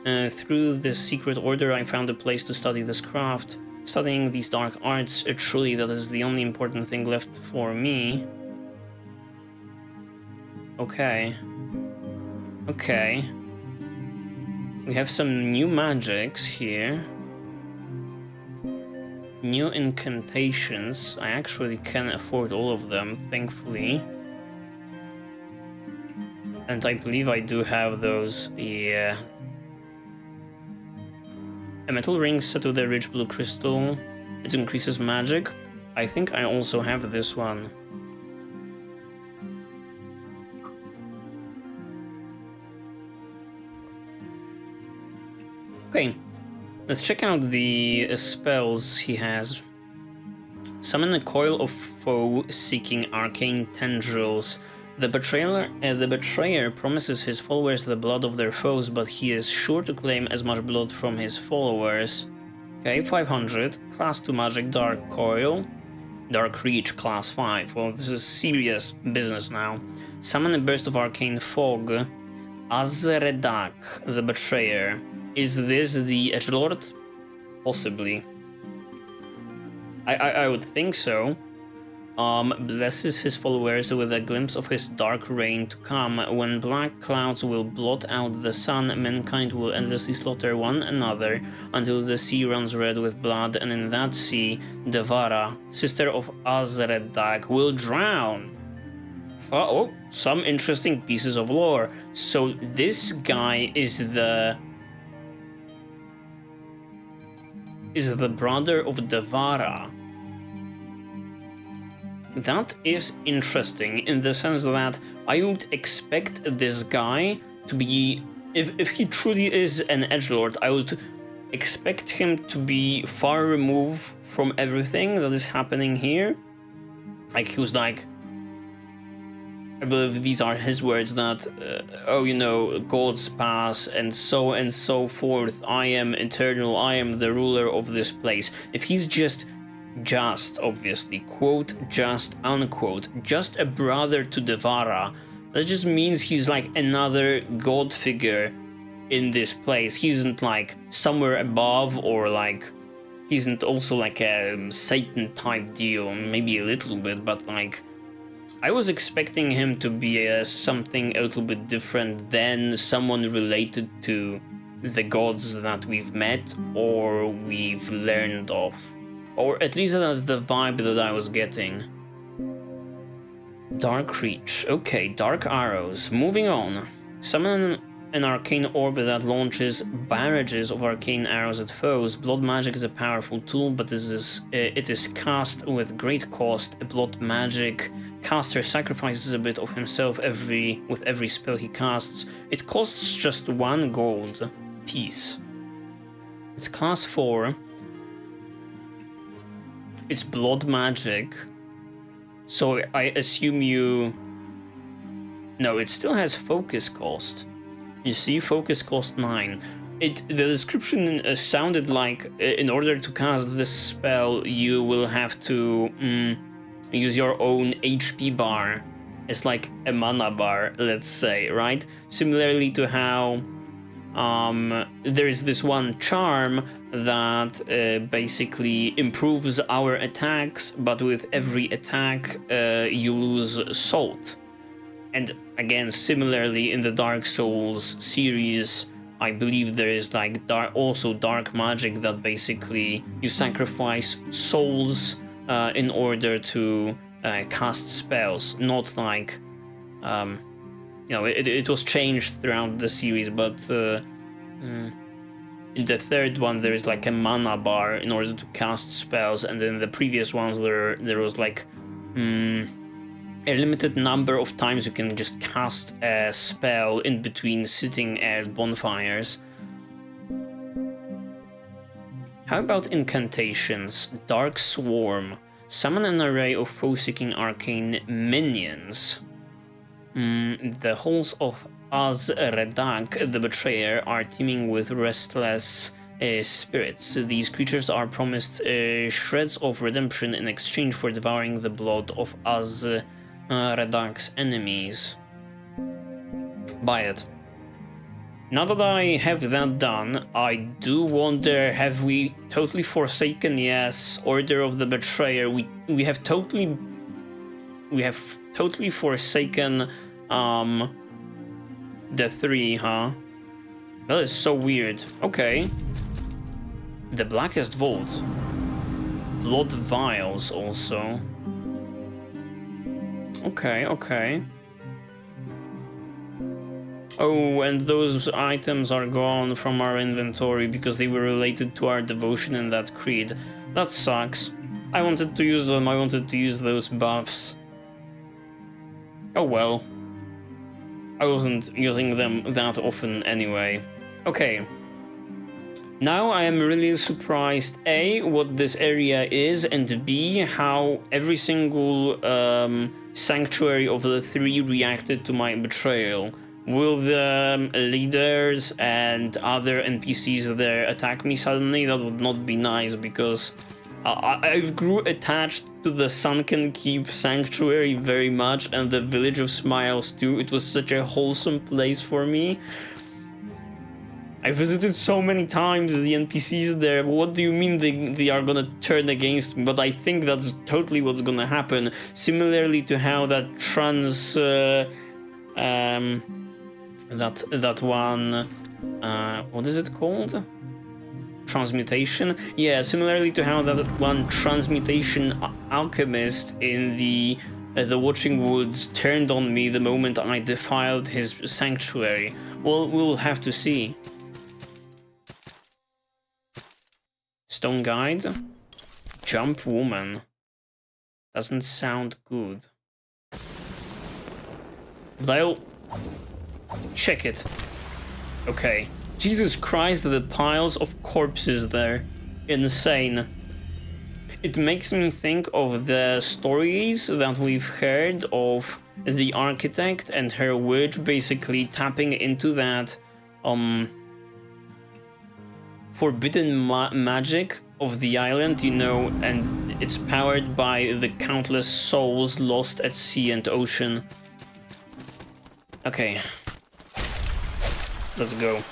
Through this secret order I found a place to study this craft. Studying these dark arts, truly that is the only important thing left for me. Okay. Okay. We have some new magics here. New incantations. I actually can afford all of them, thankfully. And I believe I do have those, yeah. A metal ring set with a rich blue crystal. It increases magic. I think I also have this one. Okay, let's check out the spells he has. Summon a coil of foe seeking arcane tendrils. The betrayer promises his followers the blood of their foes, but he is sure to claim as much blood from his followers. Okay, 500. Class 2 magic, Dark Coil. Dark Reach, class 5. Well, this is serious business now. Summon a burst of arcane fog. Azredak, the betrayer. Is this the edgelord? Possibly. I would think so. Blesses his followers with a glimpse of his dark reign to come. When black clouds will blot out the sun, mankind will endlessly slaughter one another until the sea runs red with blood, and in that sea, Devara, sister of Azredak, will drown. Oh, some interesting pieces of lore. So this guy is the brother of Devara. That is interesting in the sense that I would expect this guy to be, if he truly is an edgelord, I would expect him to be far removed from everything that is happening here. Like he was like, I believe these are his words that, oh, you know, gods pass and so forth. I am eternal. I am the ruler of this place. If he's just obviously, quote, just, unquote, just a brother to Devara, that just means he's like another god figure in this place. He isn't like somewhere above, or like, he isn't also like a Satan type deal, maybe a little bit, but like, I was expecting him to be something a little bit different than someone related to the gods that we've met or we've learned of. Or at least that's the vibe that I was getting. Dark Reach. Okay, Dark Arrows. Moving on. Summon an arcane orb that launches barrages of arcane arrows at foes. Blood magic is a powerful tool, but it is cast with great cost. Blood magic caster sacrifices a bit of himself with every spell he casts. It costs just 1 gold piece. It's class 4. It's blood magic. So I assume you... No, it still has focus cost. You see, focus cost 9. The description sounded like in order to cast this spell, you will have to use your own HP bar. It's like a mana bar, let's say, right? Similarly to how there is this one charm that basically improves our attacks, but with every attack you lose salt. And again, similarly in the Dark Souls series, I believe there is like also dark magic that basically you sacrifice souls in order to cast spells. Not like, you know, it was changed throughout the series, but in the third one there is like a mana bar in order to cast spells, and in the previous ones there was like a limited number of times you can just cast a spell in between sitting at bonfires. How about incantations? Dark Swarm. Summon an array of foe-seeking arcane minions. The halls of Az-Redak, the Betrayer, are teeming with restless spirits. These creatures are promised shreds of redemption in exchange for devouring the blood of Az-Redak's enemies. Buy it. Now that I have that done, I do wonder, have we totally forsaken? Yes, Order of the Betrayer. We have totally forsaken the three, huh? That is so weird. Okay. The Blackest Vault. Blood Vials also. Okay. Oh, and those items are gone from our inventory because they were related to our devotion in that creed. That sucks. I wanted to use them, I wanted to use those buffs. Oh well. I wasn't using them that often anyway. Okay. Now I am really surprised, A, what this area is, and B, how every single sanctuary of the three reacted to my betrayal. Will the leaders and other NPCs there attack me suddenly? That would not be nice, because I've grew attached to the Sunken Keep Sanctuary very much, and the Village of Smiles too. It was such a wholesome place for me. I visited so many times the NPCs there. What do you mean they are gonna turn against me? But I think that's totally what's gonna happen. Similarly to how that that one, what is it called? Transmutation? Yeah, similarly to how that one transmutation alchemist in the Watching Woods turned on me the moment I defiled his sanctuary. Well, we'll have to see. Stone Guide? Jump Woman. Doesn't sound good. But I'll check it. Okay. Jesus Christ, the piles of corpses there. Insane. It makes me think of the stories that we've heard of the architect and her witch basically tapping into that forbidden magic of the island, you know, and it's powered by the countless souls lost at sea and ocean. Okay. Let's go.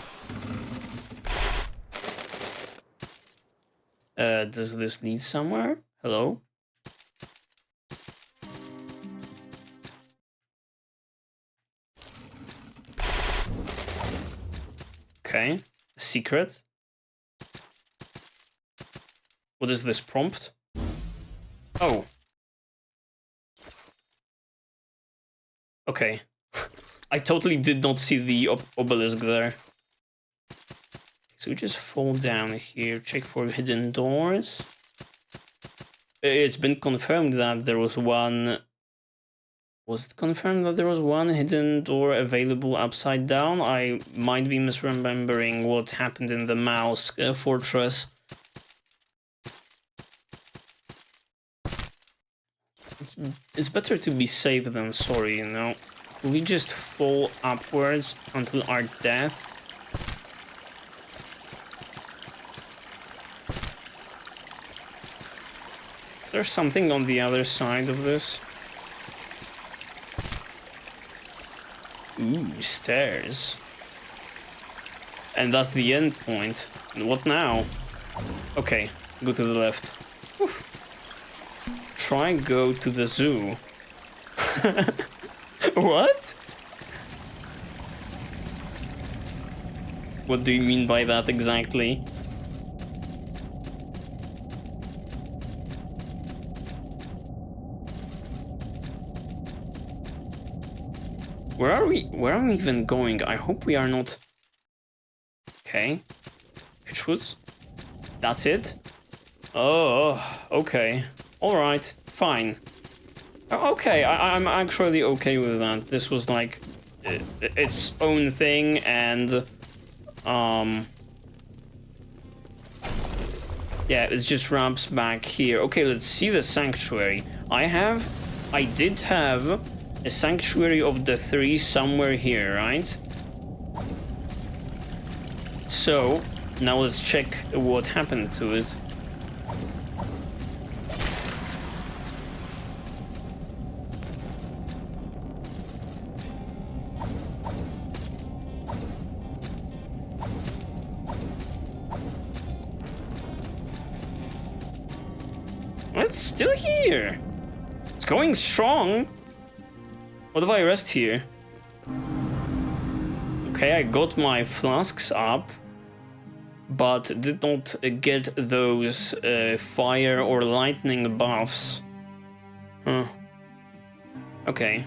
Does this lead somewhere? Hello? Okay. Secret. What is this prompt? Oh. Okay. I totally did not see the obelisk there. So we just fall down here, check for hidden doors. It's been confirmed that there was one... Was it confirmed that there was one hidden door available upside down? I might be misremembering what happened in the mouse fortress. It's better to be safe than sorry, you know? We just fall upwards until our death. Is there something on the other side of this? Ooh, stairs. And that's the end point. What now? Okay, go to the left. Oof. Try go to the zoo. What? What do you mean by that exactly? Where are we? Where are we even going? I hope we are not. Okay. Pitchwoods. That's it? Oh, okay. Alright, fine. Okay, I'm actually okay with that. This was like its own thing, and yeah, it just ramps back here. Okay, let's see the sanctuary. I did have a sanctuary of the 3 somewhere here, right? So now let's check what happened to it. It's still here. It's going strong. What if I rest here? Okay, I got my flasks up, but did not get those fire or lightning buffs. Huh. Okay.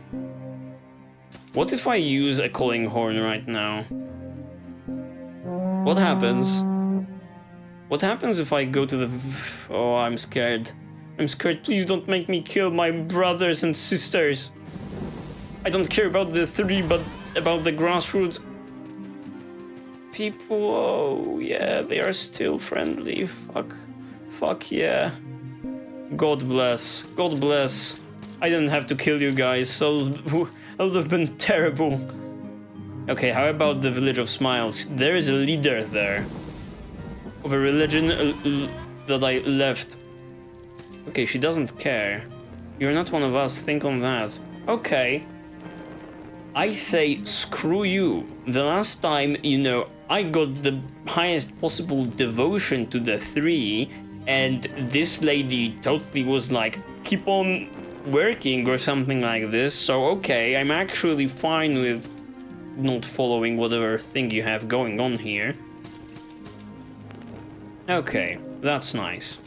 What if I use a calling horn right now? What happens? What happens if I go to the... Oh, I'm scared. I'm scared. Please don't make me kill my brothers and sisters. I don't care about the 3, but about the grassroots people. Oh, yeah, they are still friendly. Fuck yeah. God bless. God bless. I didn't have to kill you guys. That would have been terrible. Okay, how about the Village of Smiles? There is a leader there of a religion that I left. Okay, she doesn't care. You're not one of us, think on that. Okay. I say screw you. The last time, you know, I got the highest possible devotion to the 3, and this lady totally was like, keep on working or something like this. So okay, I'm actually fine with not following whatever thing you have going on here. Okay, that's nice.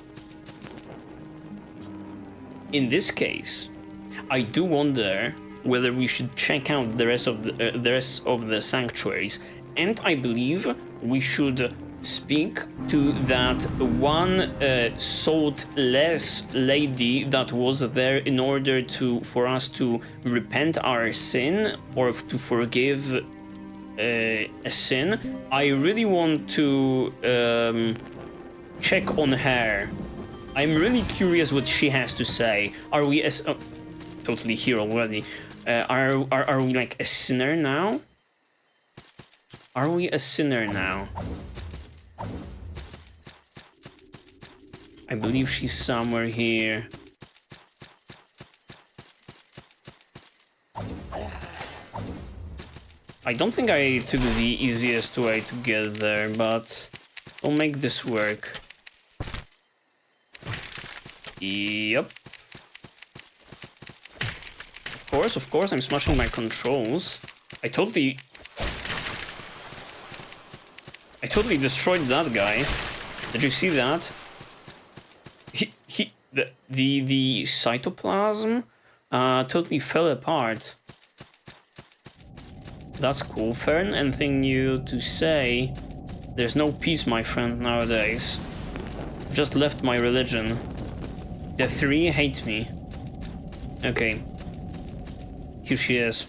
In this case, I do wonder whether we should check out the rest of the sanctuaries, and I believe we should speak to that one saltless lady that was there in order for us to repent our sin or to forgive a sin. I really want to check on her. I'm really curious what she has to say. Are we totally here already? Are we like a sinner now? Are we a sinner now? I believe she's somewhere here. I don't think I took the easiest way to get there, but I'll make this work. Yep. Of course, I'm smashing my controls. I totally destroyed that guy. Did you see that? The cytoplasm totally fell apart. That's cool. Fair, anything new to say? There's no peace, my friend, nowadays. Just left my religion. The 3 hate me. Okay. Here she is.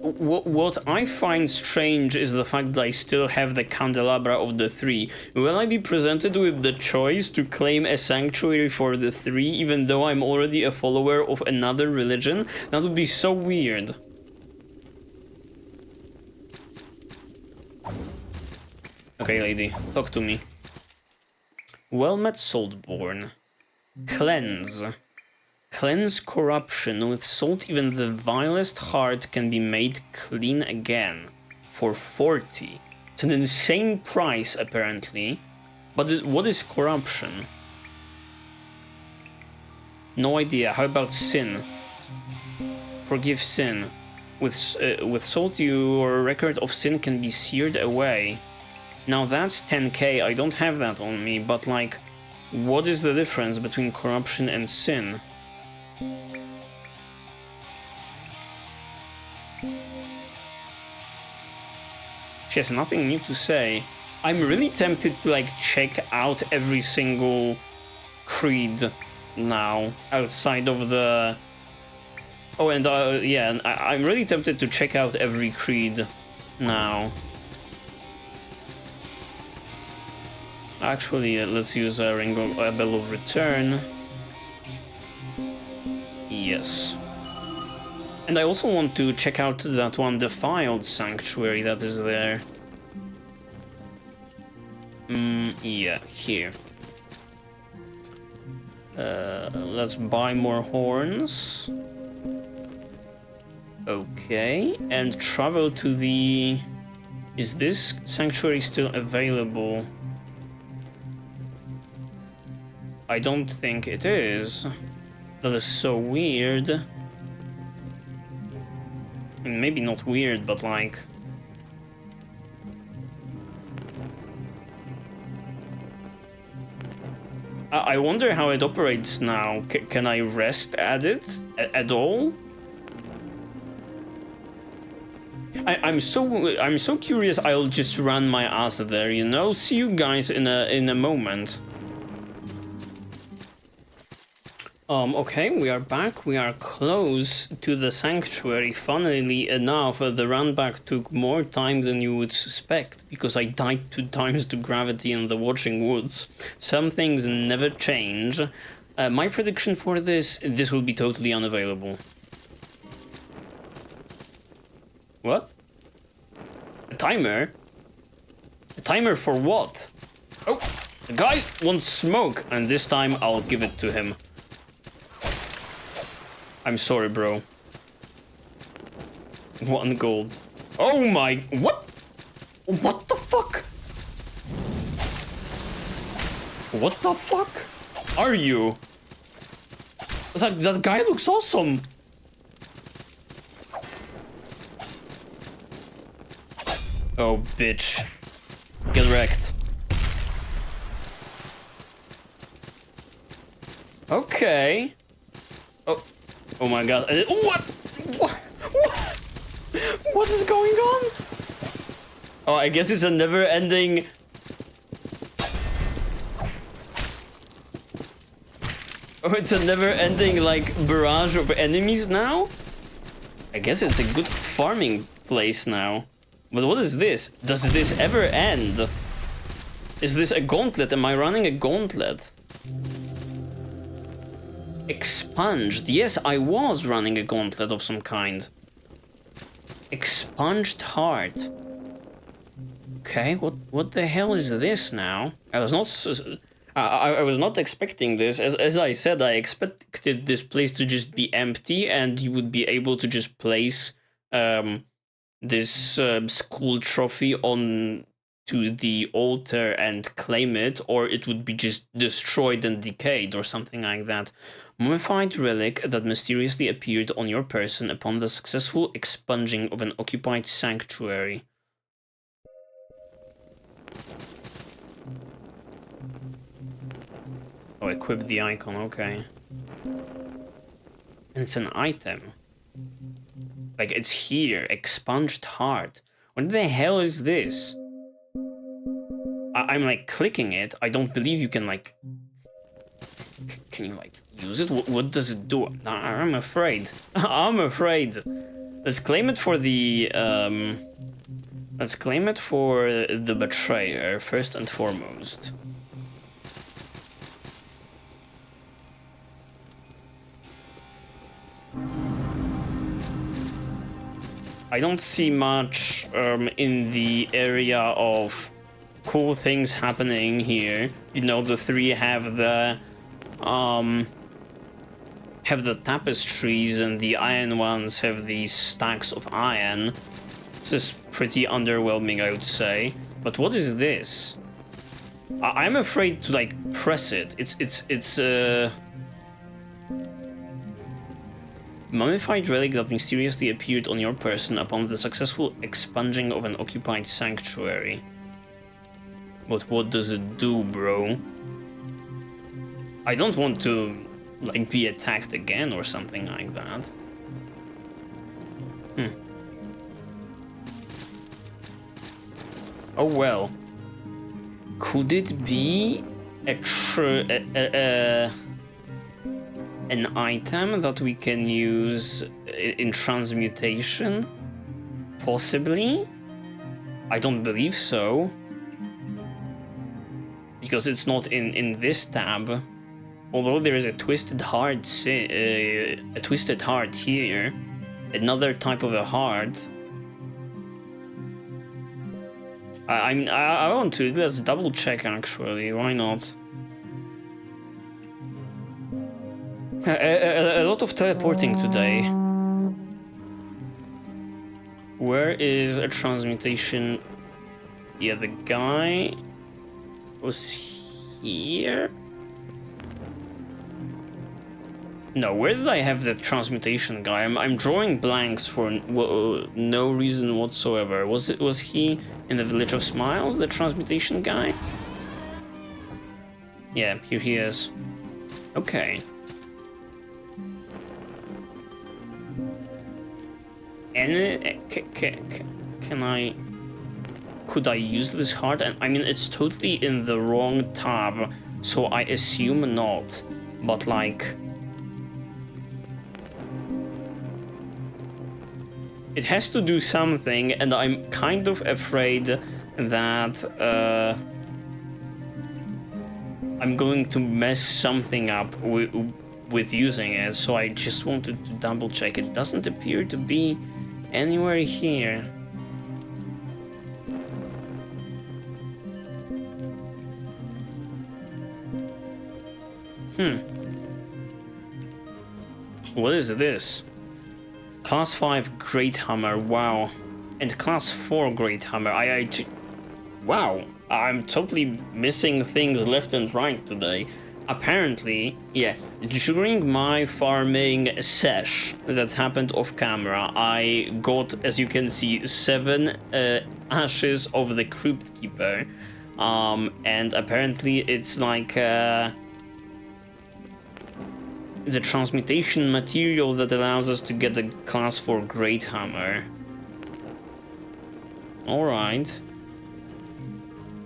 What I find strange is the fact that I still have the candelabra of the 3. Will I be presented with the choice to claim a sanctuary for the 3 even though I'm already a follower of another religion? That would be so weird. Okay, lady, talk to me. Well met, Saltborn. Cleanse. Cleanse corruption. With salt, even the vilest heart can be made clean again. For 40. It's an insane price, apparently. But what is corruption? No idea. How about sin? Forgive sin. With salt, your record of sin can be seared away. Now that's 10k. I don't have that on me, but like, what is the difference between corruption and sin? She has nothing new to say. I'm really tempted to like check out every single creed now outside of the... Oh, and yeah, I'm really tempted to check out every creed now. Actually, let's use a a Bell of Return. Yes. And I also want to check out that one Defiled Sanctuary that is there. Yeah, here. Let's buy more horns. Okay, and travel to the... Is this sanctuary still available? I don't think it is. That is so weird. I mean, maybe not weird, but like... I wonder how it operates now. Can I rest at it at all? I'm so curious. I'll just run my ass there, you know. See you guys in a moment. Okay, we are back. We are close to the sanctuary. Funnily enough, the run back took more time than you would suspect, because I died 2 times to gravity in the Watching Woods. Some things never change. My prediction for this will be totally unavailable. What? A timer? A timer for what? Oh, the guy wants smoke, and this time I'll give it to him. I'm sorry, bro. 1 gold. Oh my... What? What the fuck? What the fuck are you? That guy looks awesome. Oh, bitch. Get wrecked. Okay. Oh. Oh my god. What? What is going on? Oh, I guess it's a never-ending... Oh, it's a never-ending, like, barrage of enemies now? I guess it's a good farming place now. But what is this? Does this ever end? Is this a gauntlet? Am I running a gauntlet? Expunged. Yes, I was running a gauntlet of some kind. Expunged heart. Okay, what the hell is this now? I was not expecting this. As I said, I expected this place to just be empty and you would be able to just place this school trophy on to the altar and claim it, or it would be just destroyed and decayed or something like that. Mummified relic that mysteriously appeared on your person upon the successful expunging of an occupied sanctuary. Oh, equip the icon, okay. And it's an item. Like, it's here. Expunged heart. What the hell is this? I'm, like, clicking it. I don't believe you can, like... Can you, like, use it? What does it do? I'm afraid. I'm afraid. Let's claim it for the, Let's claim it for the betrayer, first and foremost. I don't see much in the area of cool things happening here. You know, the 3 have the tapestries, and the iron ones have these stacks of iron. This is pretty underwhelming, I would say. But what is this? I'm afraid to, like, press it. Mummified relic that mysteriously appeared on your person upon the successful expunging of an occupied sanctuary. But what does it do, bro? I don't want to, like, be attacked again or something like that. Oh well. Could it be an item that we can use in transmutation? Possibly? I don't believe so. Because it's not in this tab. Although there is a twisted heart here. Another type of a heart. I want to. Let's double check actually. Why not? A lot of teleporting today. Where is a transmutation? Yeah, the guy was here. No, where did I have the transmutation guy? I'm drawing blanks for no reason whatsoever. Was he in the Village of Smiles, the transmutation guy? Yeah, here he is. Okay. And can I? Could I use this heart? And I mean, it's totally in the wrong tab, so I assume not. But like. It has to do something, and I'm kind of afraid that I'm going to mess something up with using it, so I just wanted to double check. It doesn't appear to be anywhere here. What is this? Class 5 Great Hammer, wow. And Class 4 Great Hammer, wow, I'm totally missing things left and right today. Apparently, yeah, during my farming sesh that happened off camera, I got, as you can see, 7 ashes of the Crypt Keeper. And apparently it's like, the transmutation material that allows us to get the Class 4 Great Hammer. Alright.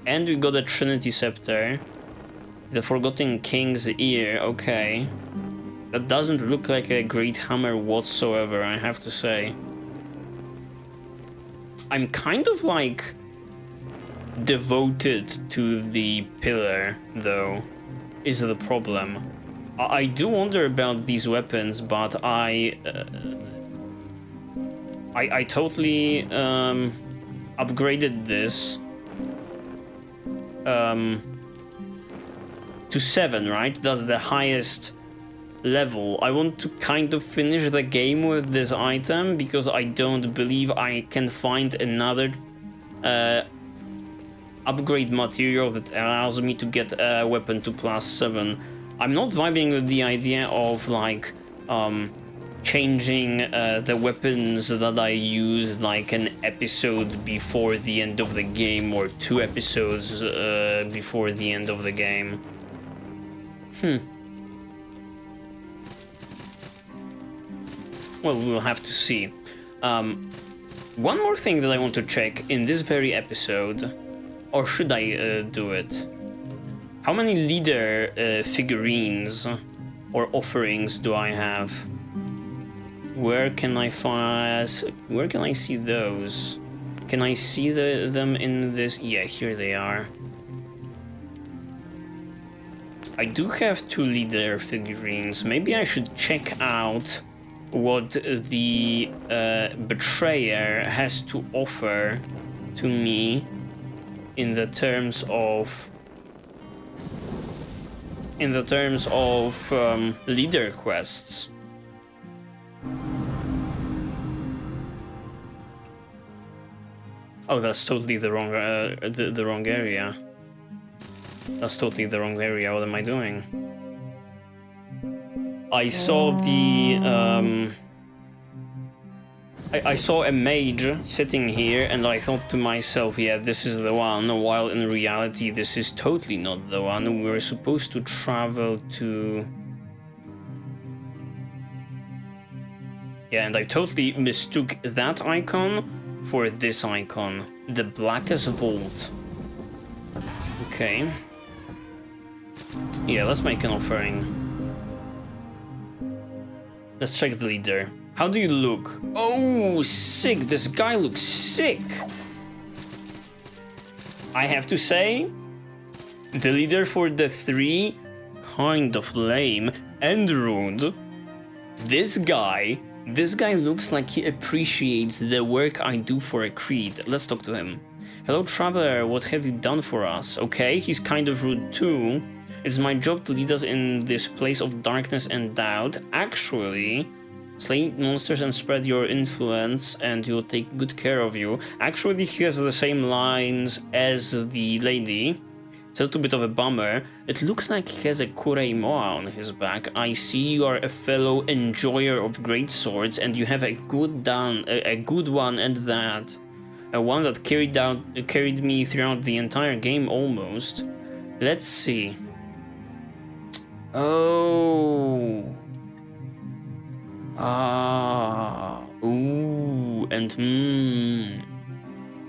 And we got a Trinity Scepter. The Forgotten King's Ear, okay. That doesn't look like a Great Hammer whatsoever, I have to say. I'm kind of like devoted to the pillar, though, is the problem. I do wonder about these weapons, but I totally upgraded this to 7, right? That's the highest level. I want to kind of finish the game with this item because I don't believe I can find another upgrade material that allows me to get a weapon to plus 7. I'm not vibing with the idea of like changing the weapons that I use like an episode before the end of the game or 2 episodes before the end of the game. Well, we'll have to see. One more thing that I want to check in this very episode, or should I do it? How many leader figurines or offerings do I have? Where can I find? Where can I see those? Can I see them in this? Yeah, here they are. I do have 2 leader figurines. Maybe I should check out what the betrayer has to offer to me in the terms of leader quests. Oh, that's totally the wrong the wrong area. That's totally the wrong area. What am I doing? I saw the I saw a mage sitting here and I thought to myself, yeah, this is the one, while in reality this is totally not the one. We're supposed to travel to... Yeah, and I totally mistook that icon for this icon. The Blackest Vault. Okay. Yeah, let's make an offering. Let's check the leader. How do you look? Oh, sick. This guy looks sick. I have to say, the leader for the 3, kind of lame and rude. This guy looks like he appreciates the work I do for a creed. Let's talk to him. Hello, traveler. What have you done for us? Okay, he's kind of rude too. It's my job to lead us in this place of darkness and doubt. Actually, slay monsters and spread your influence, and he'll take good care of you. Actually, he has the same lines as the lady. It's a little bit of a bummer. It looks like he has a kureimoa on his back. I see you are a fellow enjoyer of great swords, and you have a good one, and that. A one that carried me throughout the entire game almost. Let's see. Oh. Ooh, and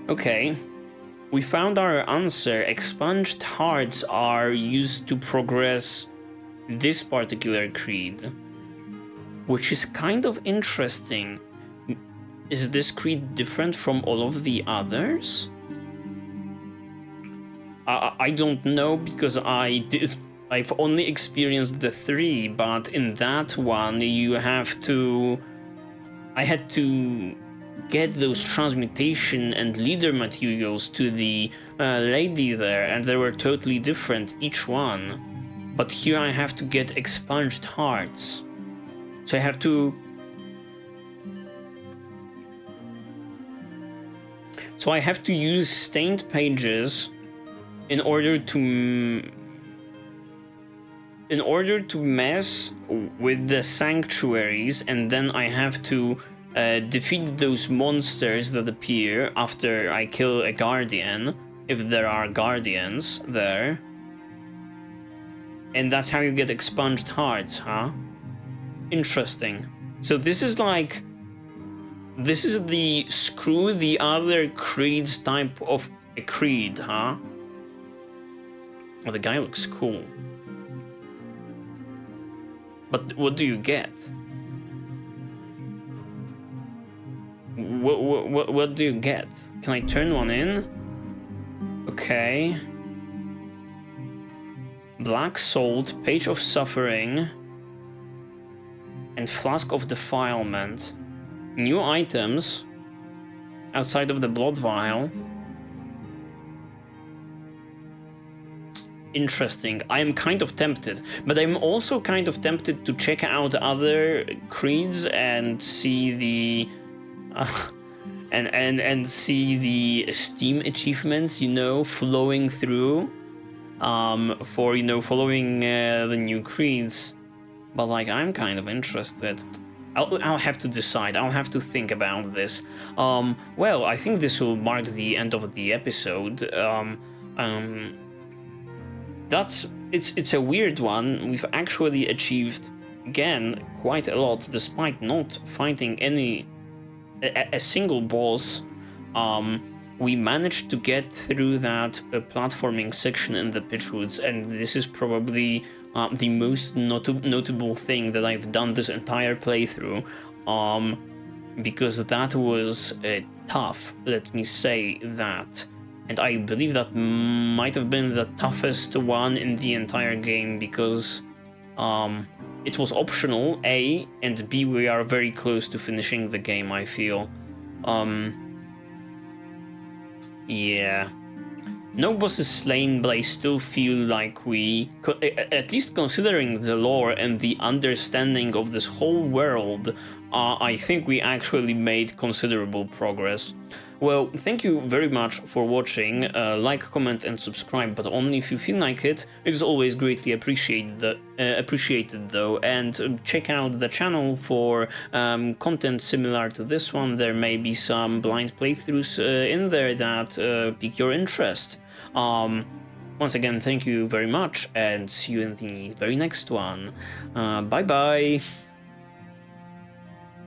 Okay. We found our answer. Expunged hearts are used to progress this particular creed, which is kind of interesting. Is this creed different from all of the others? I don't know, because I've only experienced the 3, but in that one I had to get those transmutation and leader materials to the lady there, and they were totally different, each one. But here I have to get expunged hearts. So I have to... So I have to use stained pages in order to mess with the sanctuaries, and then I have to defeat those monsters that appear after I kill a guardian, if there are guardians there. And that's how you get expunged hearts, huh? Interesting. So this is like... This is the screw the other creeds type of a creed, huh? Oh, the guy looks cool. But what do you get? What do you get? Can I turn one in? Okay. Black Salt, Page of Suffering, and Flask of Defilement. New items outside of the Blood Vial. Interesting. I am kind of tempted, but I'm also kind of tempted to check out other creeds and see the and see the Steam achievements, you know, flowing through for, you know, following the new creeds. But like, I'm kind of interested. I'll have to decide. I'll have to think about this. Well, I think this will mark the end of the episode. It's a weird one. We've actually achieved, again, quite a lot, despite not fighting a single boss. We managed to get through that platforming section in the Pitchwoods, and this is probably the most notable thing that I've done this entire playthrough, because that was tough, let me say that. And I believe that might have been the toughest one in the entire game, because it was optional, A, and B, we are very close to finishing the game, I feel. Yeah. No boss is slain, but I still feel like at least considering the lore and the understanding of this whole world, I think we actually made considerable progress. Well, thank you very much for watching. Like, comment, and subscribe, but only if you feel like it. It is always greatly appreciated, though. And check out the channel for content similar to this one. There may be some blind playthroughs in there that pique your interest. Once again, thank you very much, and see you in the very next one. Bye bye.